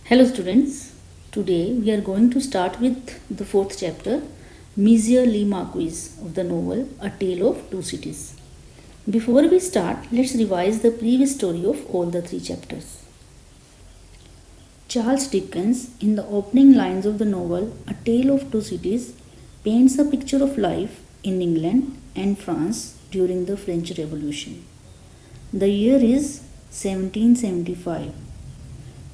Hello students, today we are going to start with the fourth chapter, Monsieur Le Marquis of the novel A Tale of Two Cities. Before we start, let's revise the previous story of all the three chapters. Charles Dickens, in the opening lines of the novel A Tale of Two Cities, paints a picture of life in England and France during the French Revolution. The year is 1775.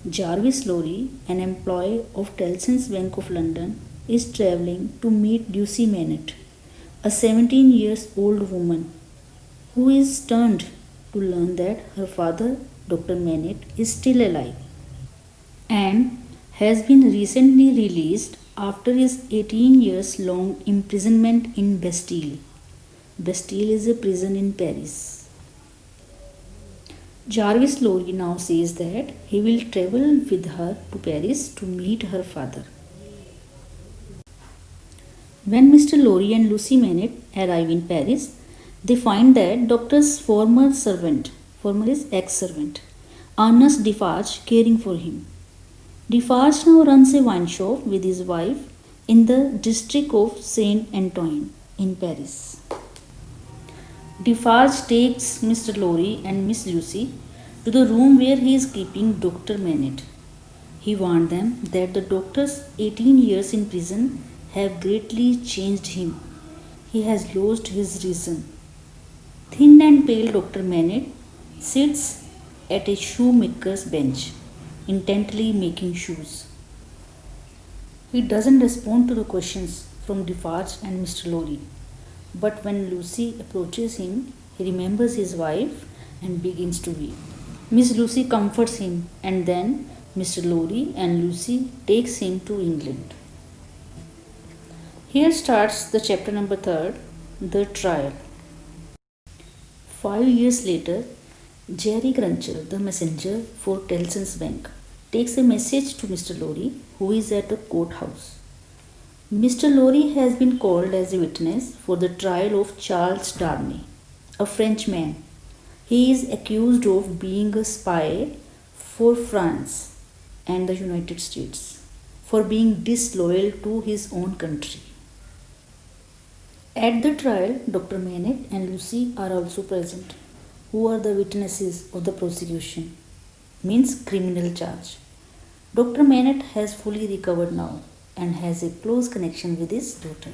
Jarvis Lorry, an employee of Tellson's Bank of London, is travelling to meet Lucy Manet, a 17 years old woman who is stunned to learn that her father, Dr. Manet, is still alive and has been recently released after his 18 years long imprisonment in Bastille. Bastille is a prison in Paris. Jarvis Lorry now says that he will travel with her to Paris to meet her father. When Mr. Lorry and Lucy Manet arrive in Paris, they find that doctor's former is ex-servant, Ernest Defarge, caring for him. Defarge now runs a wine shop with his wife in the district of Saint Antoine in Paris. Defarge takes Mr. Lorry and Miss Lucy to the room where he is keeping Dr. Manet. He warned them that the doctor's 18 years in prison have greatly changed him. He has lost his reason. Thin and pale Dr. Manet sits at a shoemaker's bench, intently making shoes. He doesn't respond to the questions from Defarge and Mr. Lorry. But when Lucy approaches him, he remembers his wife and begins to weep. Miss Lucy comforts him, and then Mr. Lorry and Lucy takes him to England. Here starts the chapter number 3, The Trial. 5 years later, Jerry Cruncher, the messenger for Tellson's Bank, takes a message to Mr. Lorry, who is at the courthouse. Mr. Lorry has been called as a witness for the trial of Charles Darnay, a Frenchman. He is accused of being a spy for France and the United States, for being disloyal to his own country. At the trial, Dr. Manet and Lucy are also present, who are the witnesses of the prosecution, means criminal charge. Dr. Manet has fully recovered now and has a close connection with his daughter.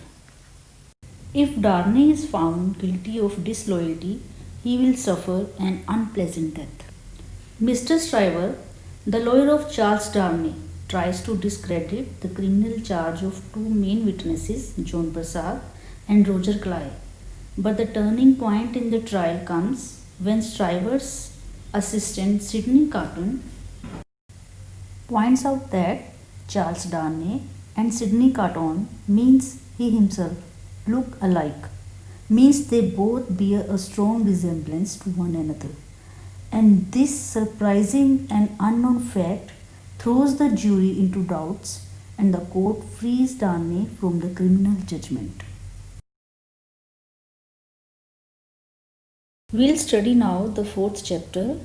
If Darnay is found guilty of disloyalty, he will suffer an unpleasant death. Mr. Stryver, the lawyer of Charles Darnay, tries to discredit the criminal charge of two main witnesses, John Prasad and Roger Clay. But the turning point in the trial comes when Stryver's assistant Sidney Carton points out that Charles Darnay and Sidney Carton, means he himself, look alike, means they both bear a strong resemblance to one another. And this surprising and unknown fact throws the jury into doubts, and the court frees Darnay from the criminal judgment. We'll study now the fourth chapter,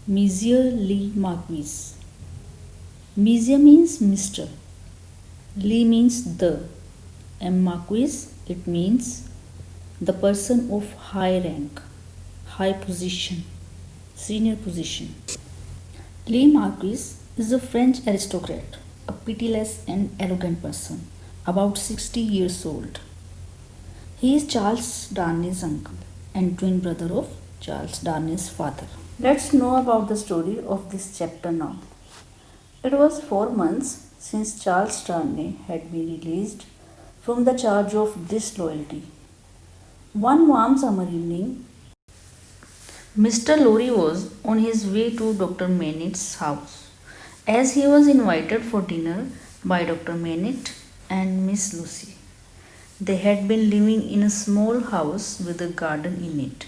Monsieur Le Marquis. Monsieur means Mr. Le means the, and Marquis, it means the person of high rank, high position, senior position. Le Marquis is a French aristocrat, a pitiless and arrogant person, about 60 years old. He is Charles Darnay's uncle and twin brother of Charles Darnay's father. Let's know about the story of this chapter now. It was 4 months since Charles Darnay had been released from the charge of disloyalty. One warm summer evening, Mr. Lorry was on his way to Dr. Manet's house, as he was invited for dinner by Dr. Manet and Miss Lucy. They had been living in a small house with a garden in it.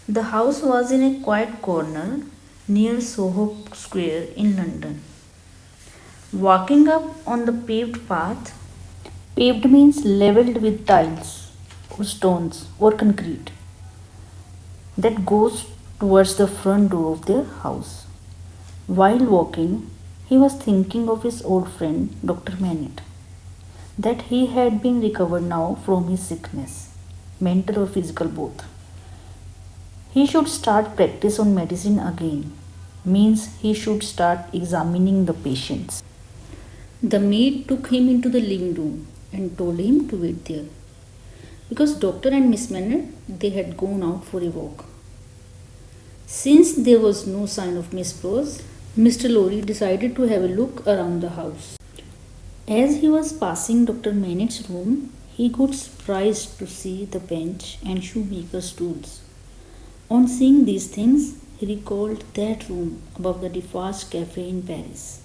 The house was in a quiet corner near Soho Square in London. Walking up on the paved path, paved means levelled with tiles or stones or concrete, that goes towards the front door of their house. While walking, He was thinking of his old friend, Dr. Manet, that he had been recovered now from his sickness, mental or physical both. He should start practice on medicine again, means he should start examining the patients. The maid took him into the living room and told him to wait there, because Doctor and Miss Manet they had gone out for a walk. Since there was no sign of Miss Prose, Mr. Lorry decided to have a look around the house. As he was passing Dr. Manet's room, he got surprised to see the bench and shoemaker's tools. On seeing these things, he recalled that room above the Defarge Cafe in Paris.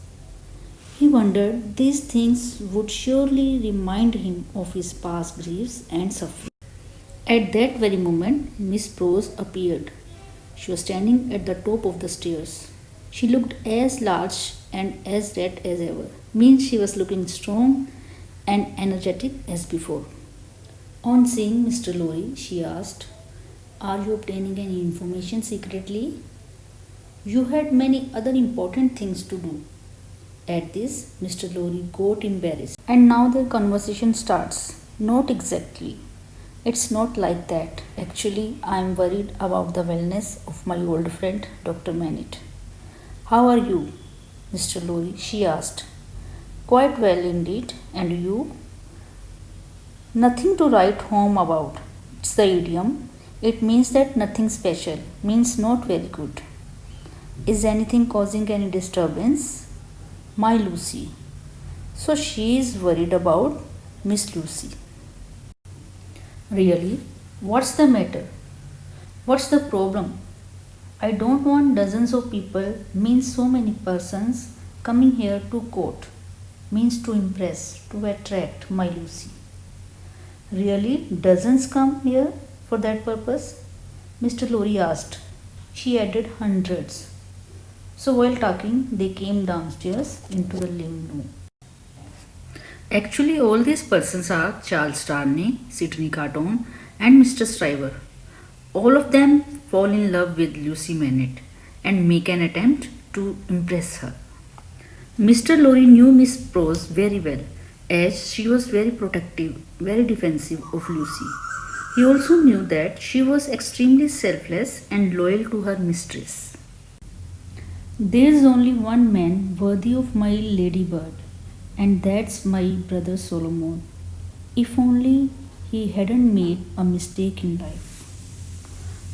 He wondered these things would surely remind him of his past griefs and suffering. At that very moment, Miss Prose appeared. She was standing at the top of the stairs. She looked as large and as red as ever, means she was looking strong and energetic as before. On seeing Mr. Lorry, she asked, "Are you obtaining any information secretly? You had many other important things to do." At this, Mr. Lorry got embarrassed. And now the conversation starts. Not exactly. It's not like that. Actually, I am worried about the wellness of my old friend, Dr. Manet. "How are you, Mr. Lorry?" she asked. "Quite well indeed. And you?" "Nothing to write home about. It's the idiom. It means that nothing special, means not very good." "Is anything causing any disturbance?" "My Lucy." So she is worried about Miss Lucy. "Really? What's the matter? What's the problem?" "I don't want dozens of people, means so many persons, coming here to court, means to impress, to attract my Lucy." "Really? Dozens come here for that purpose?" Mr. Lorry asked. She added hundreds. So while talking, they came downstairs into the living room. Actually, all these persons are Charles Darnay, Sidney Carton, and Mr. Stryver. All of them fall in love with Lucy Manet and make an attempt to impress her. Mr. Lorry knew Miss Prose very well, as she was very protective, very defensive of Lucy. He also knew that she was extremely selfless and loyal to her mistress. "There is only one man worthy of my ladybird, and that's my brother Solomon. If only he hadn't made a mistake in life."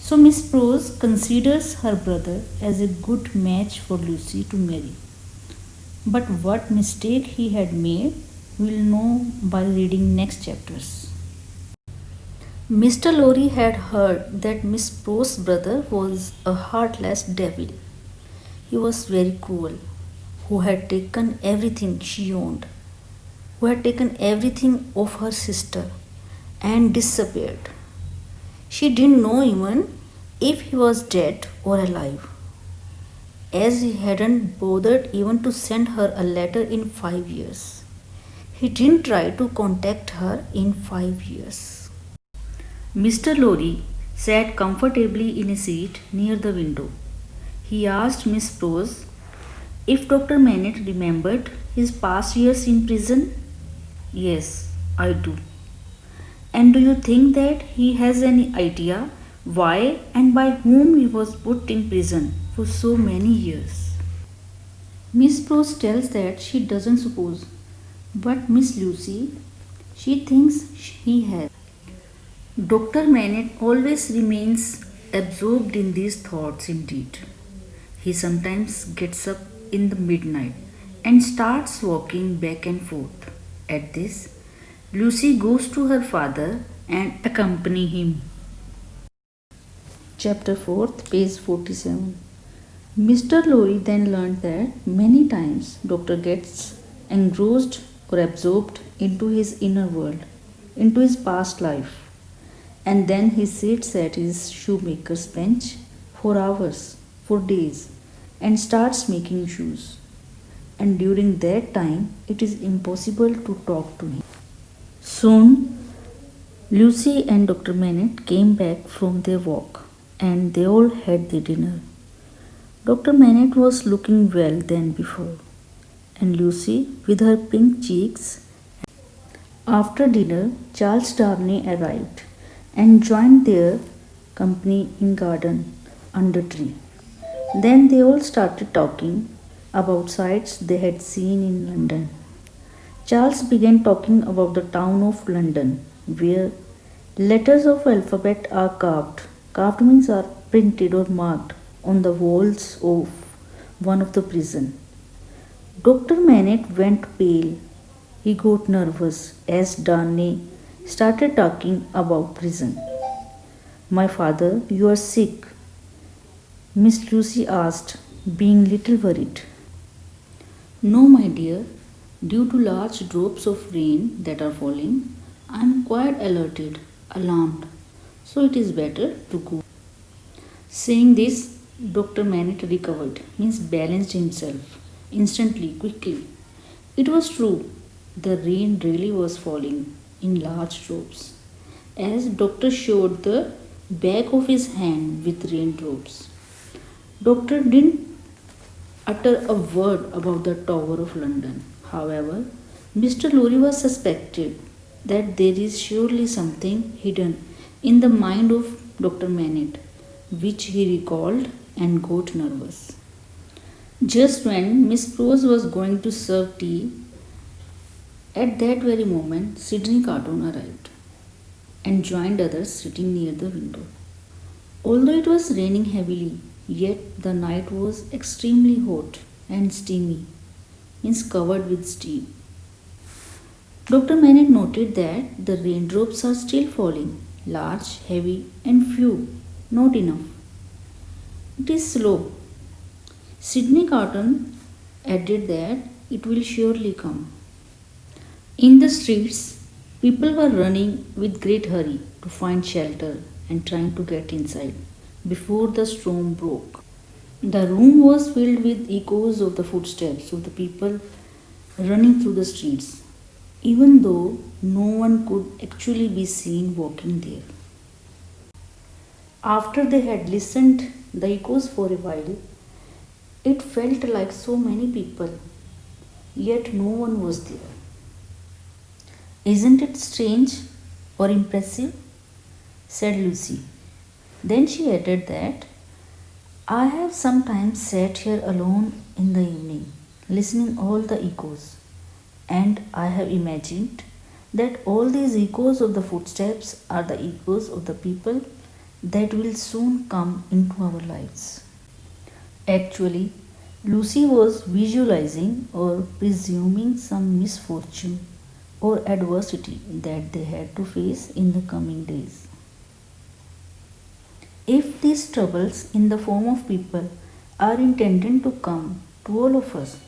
So Miss Prose considers her brother as a good match for Lucy to marry. But what mistake he had made, we'll know by reading next chapters. Mr. Lorry had heard that Miss Prose's brother was a heartless devil. He was very cruel, who had taken everything she owned, who had taken everything of her sister and disappeared. She didn't know even if he was dead or alive, as he hadn't bothered even to send her a letter in 5 years. He didn't try to contact her in 5 years. Mr. Lorry sat comfortably in a seat near the window. He asked Miss Prose if Dr. Manet remembered his past years in prison. "Yes, I do." "And do you think that he has any idea why and by whom he was put in prison for so many years?" Miss Prose tells that she doesn't suppose, but Miss Lucy, she thinks he has. Dr. Manet always remains absorbed in these thoughts indeed. He sometimes gets up in the midnight and starts walking back and forth. At this, Lucy goes to her father and accompany him. Chapter 4, page 47. Mr. Lorry then learned that many times Doctor gets engrossed or absorbed into his inner world, into his past life, and then he sits at his shoemaker's bench for hours, for days, and starts making shoes. And during that time, it is impossible to talk to him. Soon, Lucy and Dr. Manet came back from their walk, and they all had their dinner. Dr. Manet was looking well than before. and Lucy with her pink cheeks. After dinner, Charles Darnay arrived and joined their company in garden under tree. Then they all started talking about sights they had seen in London. Charles began talking about the town of London, where letters of alphabet are carved. Carved means are printed or marked on the walls of one of the prison. Dr. Manette went pale. He got nervous as Darnay started talking about prison. My father, you are sick, Miss Lucy asked, being little worried. No, my dear, due to large drops of rain that are falling, I am quite alerted, alarmed, so it is better to go. Saying this, Dr. Manette recovered, means balanced himself instantly, quickly. It was true, the rain really was falling in large drops, as Doctor showed the back of his hand with raindrops. Doctor didn't utter a word about the Tower of London. However, Mr. Lorry was suspected that there is surely something hidden in the mind of Dr. Manette, which he recalled and got nervous. Just when Miss Prose was going to serve tea, at that very moment Sydney Carton arrived and joined others sitting near the window. Although it was raining heavily, yet the night was extremely hot and steamy, means covered with steam. Dr. Manette noted that the raindrops are still falling, large, heavy, and few, not enough. It is slow. Sydney Carton added that it will surely come. In the streets, people were running with great hurry to find shelter and trying to get inside before the storm broke. The room was filled with echoes of the footsteps of the people running through the streets, even though no one could actually be seen walking there. After they had listened the echoes for a while, it felt like so many people, yet no one was there. Isn't it strange or impressive? Said Lucy. Then she added that I have sometimes sat here alone in the evening, listening all the echoes, and I have imagined that all these echoes of the footsteps are the echoes of the people that will soon come into our lives. Actually, Lucy was visualizing or presuming some misfortune or adversity that they had to face in the coming days. If these troubles in the form of people are intended to come to all of us,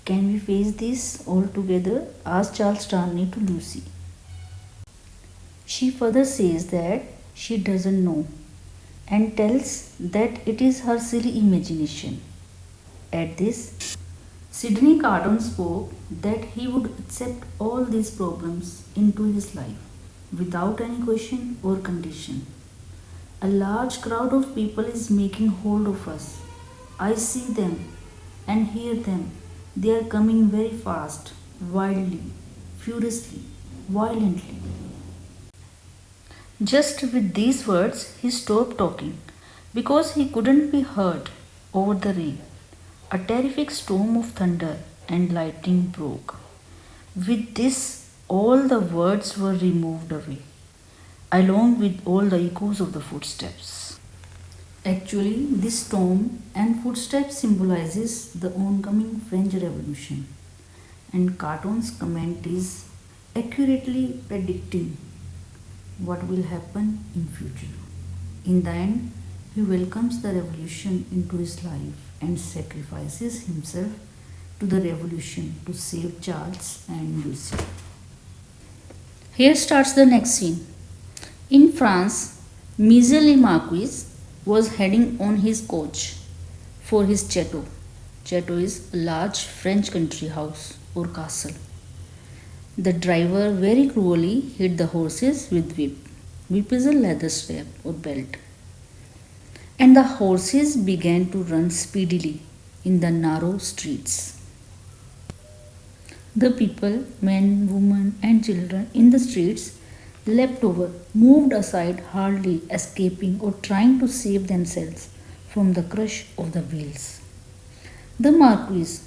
can we face this all together? Asked Charles Darnay to Lucy. She further says that she doesn't know and tells that it is her silly imagination. At this, Sydney Carton spoke that he would accept all these problems into his life without any question or condition. A large crowd of people is making hold of us. I see them and hear them. They are coming very fast, wildly, furiously, violently. Just with these words, he stopped talking because he couldn't be heard over the rain. A terrific storm of thunder and lightning broke. With this, all the words were removed away, along with all the echoes of the footsteps. Actually, this storm and footsteps symbolizes the oncoming French Revolution, and Carton's comment is accurately predicting what will happen in future. In the end, he welcomes the revolution into his life and sacrifices himself to the revolution to save Charles and Lucy. Here starts the next scene. In France, Monsieur le Marquis was heading on his coach for his chateau. Chateau is a large French country house or castle. The driver very cruelly hit the horses with whip. Whip is a leather strap or belt. And the horses began to run speedily in the narrow streets. The people, men, women, and children in the streets, leapt over, moved aside, hardly escaping or trying to save themselves from the crush of the wheels. The Marquis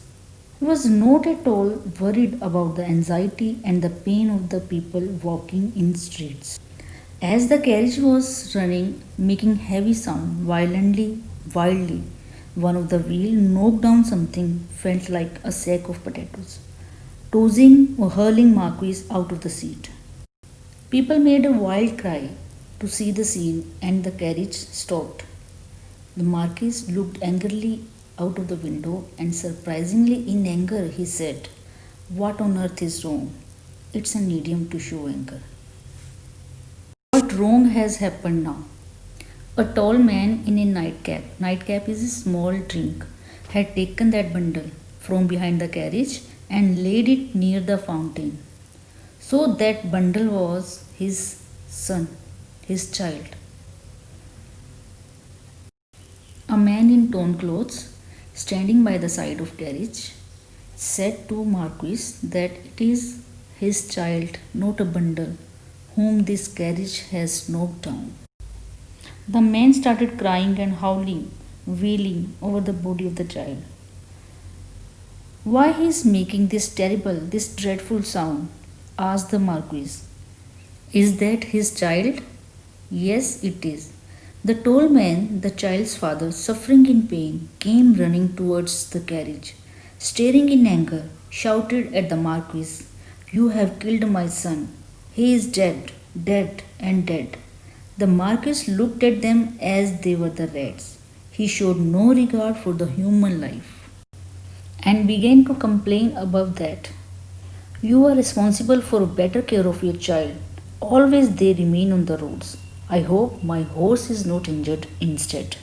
was not at all worried about the anxiety and the pain of the people walking in streets. As the carriage was running, making heavy sound wildly, one of the wheels knocked down something felt like a sack of potatoes, tossing or hurling Marquis out of the seat. People made a wild cry to see the scene, and the carriage stopped. The Marquis looked angrily out of the window, and surprisingly in anger he said, "What on earth is wrong?" It's an idiom to show anger. What wrong has happened now? A tall man in a nightcap is a small drink, had taken that bundle from behind the carriage and laid it near the fountain. So that bundle was his son, his child. A man in torn clothes, standing by the side of carriage, said to Marquis that it is his child, not a bundle, whom this carriage has knocked down. The man started crying and howling, wailing over the body of the child. "Why he is making this dreadful sound?" asked the Marquis. "Is that his child?" "Yes, it is." The tall man, the child's father, suffering in pain, came running towards the carriage. Staring in anger, shouted at the Marquis, "You have killed my son. He is dead, dead, and dead." The Marquis looked at them as they were the rats. He showed no regard for the human life and began to complain above that. "You are responsible for better care of your child. Always they remain on the roads. I hope my horse is not injured instead."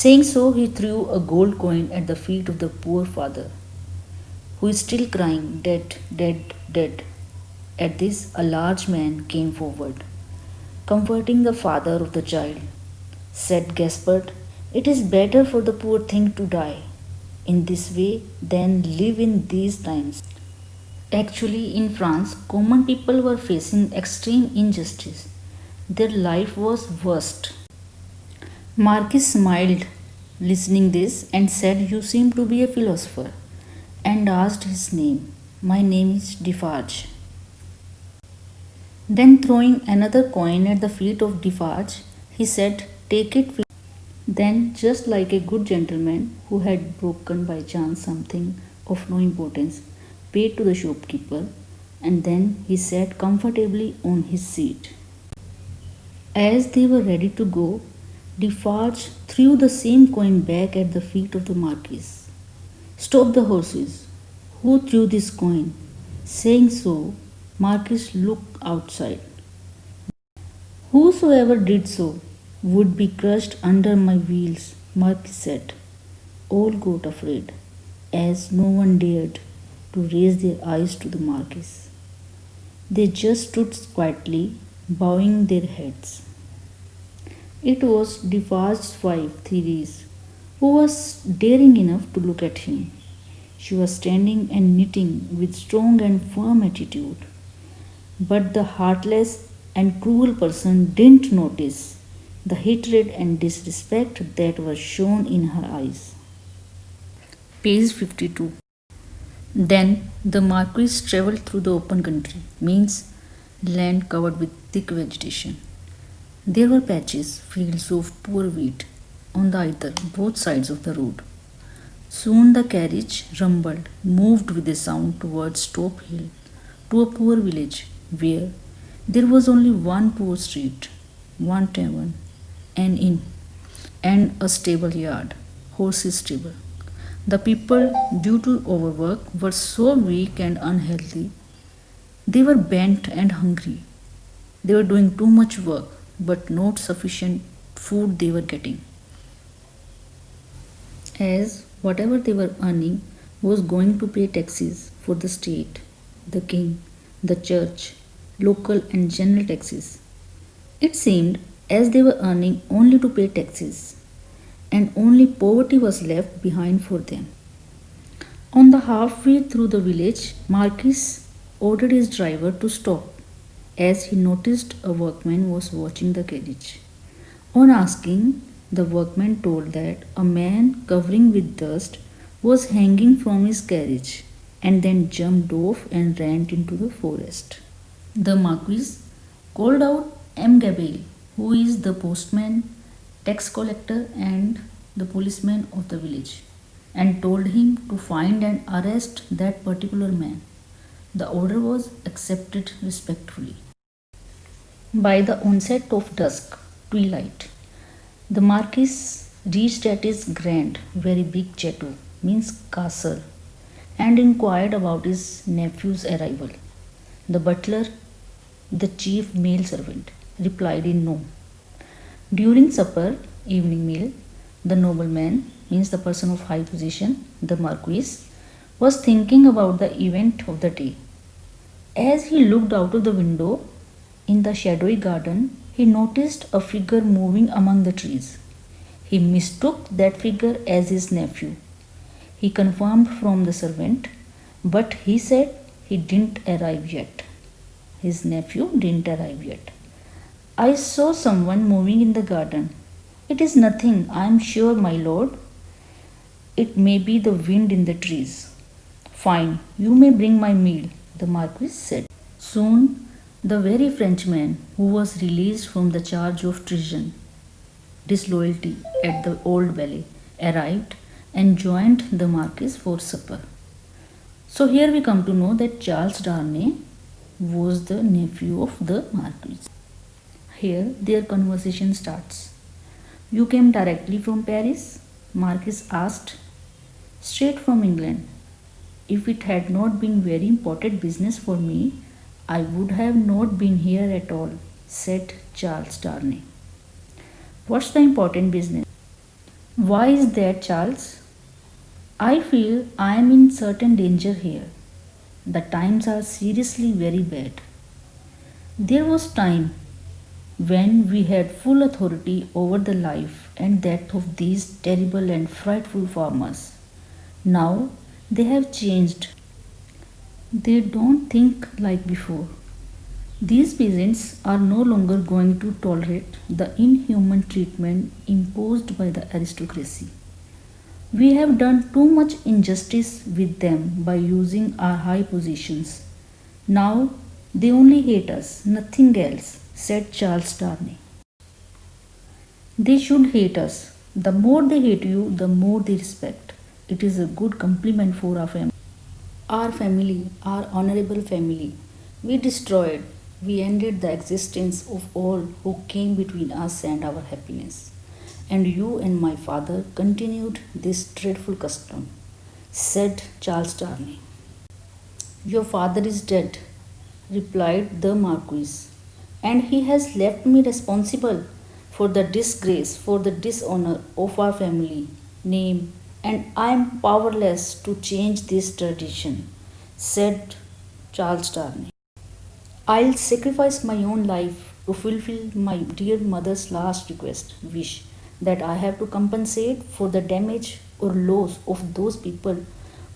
Saying so, he threw a gold coin at the feet of the poor father, who is still crying, "Dead, dead, dead." At this, a large man came forward. Comforting the father of the child, said Gaspard, "It is better for the poor thing to die in this way than live in these times." Actually, in France, common people were facing extreme injustice. Their life was worst. Marquis smiled, listening this, and said, "You seem to be a philosopher," and asked his name. "My name is Defarge." Then, throwing another coin at the feet of Defarge, he said, "Take it." Then, just like a good gentleman who had broken by chance something of no importance, paid to the shopkeeper, and then he sat comfortably on his seat. As they were ready to go, Defarge threw the same coin back at the feet of the Marquis. "Stop the horses! Who threw this coin?" Saying so, Marquis looked outside. "Whosoever did so would be crushed under my wheels," Marquis said. All got afraid, as no one dared to raise their eyes to the Marquis. They just stood quietly, bowing their heads. It was Defarge's wife, Therese, who was daring enough to look at him. She was standing and knitting with strong and firm attitude. But the heartless and cruel person didn't notice the hatred and disrespect that was shown in her eyes. Page 52. Then the Marquis travelled through the open country, means land covered with thick vegetation. There were patches, fields of poor wheat on both sides of the road. Soon the carriage rumbled, moved with a sound towards Top Hill, to a poor village where there was only one poor street, one tavern, an inn, and a stable yard, horses' stable. The people, due to overwork, were so weak and unhealthy. They were bent and hungry. They were doing too much work, but not sufficient food they were getting, as whatever they were earning was going to pay taxes for the state, the king, the church, local and general taxes. It seemed as they were earning only to pay taxes, and only poverty was left behind for them. On the halfway through the village, Marquis ordered his driver to stop as he noticed a workman was watching the carriage. On asking, the workman told that a man covering with dust was hanging from his carriage and then jumped off and ran into the forest. The Marquis called out M. Gabelle, who is the postman, tax collector, and the policeman of the village, and told him to find and arrest that particular man. The order was accepted respectfully. By the onset of dusk, twilight, the Marquis reached at his grand, very big chateau, means castle, and inquired about his nephew's arrival. The butler, the chief male servant, replied in no. During supper, evening meal, the nobleman, means the person of high position, the Marquis, was thinking about the event of the day. As he looked out of the window in the shadowy garden, he noticed a figure moving among the trees. He mistook that figure as his nephew. He confirmed from the servant, but he said he didn't arrive yet. His nephew didn't arrive yet. I saw someone moving in the garden. It is nothing, I am sure, my lord. It may be the wind in the trees. Fine, you may bring my meal, the Marquis said. Soon, the very Frenchman who was released from the charge of treason, disloyalty at the Old Bailey, arrived and joined the Marquis for supper. So here we come to know that Charles Darnay was the nephew of the Marquis. Here their conversation starts. You came directly from Paris? Marquis asked. Straight from England. If it had not been very important business for me, I would have not been here at all, said Charles Darnay. What's the important business? Why is that, Charles? I feel I am in certain danger here. The times are seriously very bad. There was time when we had full authority over the life and death of these terrible and frightful farmers. Now they have changed. They don't think like before. These peasants are no longer going to tolerate the inhuman treatment imposed by the aristocracy. We have done too much injustice with them by using our high positions. Now they only hate us, nothing else, said Charles Darnay. They should hate us. The more they hate you, the more they respect. It is a good compliment for our family. Our family, our honorable family, we destroyed, we ended the existence of all who came between us and our happiness. And you and my father continued this dreadful custom, said Charles Darnay. Your father is dead, replied the Marquis, and he has left me responsible for the disgrace, for the dishonor of our family name, and I am powerless to change this tradition, said Charles Darnay. I'll sacrifice my own life to fulfill my dear mother's last wish, that I have to compensate for the damage or loss of those people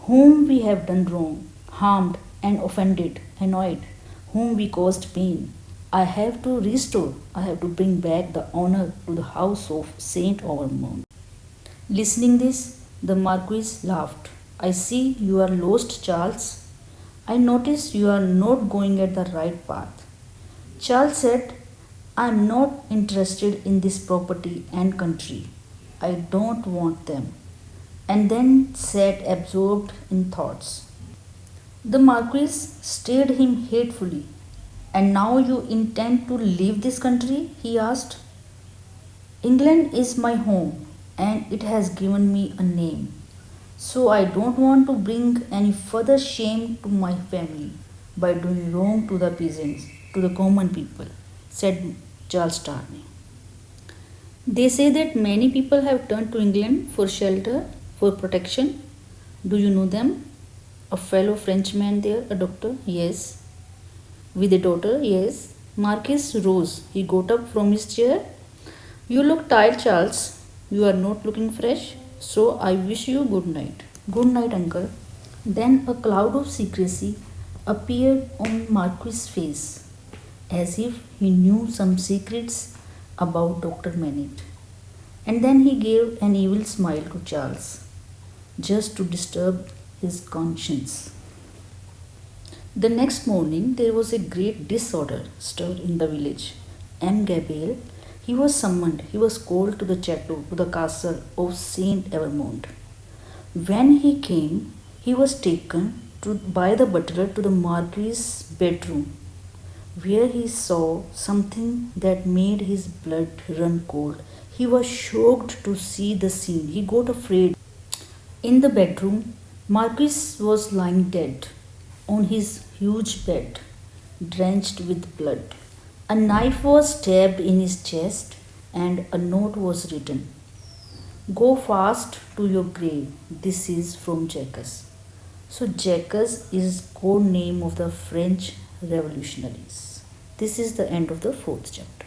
whom we have done wrong, harmed and offended, annoyed, whom we caused pain. I have to restore, I have to bring back the honor to the house of Saint Ormond. Listening this, the Marquis laughed. I see you are lost, Charles. I notice you are not going at the right path. Charles said, I am not interested in this property and country. I don't want them. And then sat absorbed in thoughts. The Marquis stared him hatefully. And now you intend to leave this country? He asked. England is my home and it has given me a name. So I don't want to bring any further shame to my family by doing wrong to the peasants, to the common people, said Charles Darnay. They say that many people have turned to England for shelter, for protection. Do you know them? A fellow Frenchman there, a doctor? Yes. With a daughter? Yes. Marquis rose. He got up from his chair. You look tired, Charles. You are not looking fresh. So I wish you good night. Good night, uncle. Then a cloud of secrecy appeared on Marquis' face, as if he knew some secrets about Dr. Manette. And then he gave an evil smile to Charles, just to disturb his conscience. The next morning there was a great disorder stirred in the village. M. Gabriel, he was summoned, he was called to the chateau, to the castle of Saint Evermond. When he came, he was taken by the butler to the Marquis's bedroom, where he saw something that made his blood run cold. He was shocked to see the scene. He got afraid. In the bedroom, Marquis was lying dead on his huge bed, drenched with blood. A knife was stabbed in his chest, and a note was written: Go fast to your grave. This is from Jacques. So Jacques is code name of the French revolutionaries. This is the end of the fourth chapter.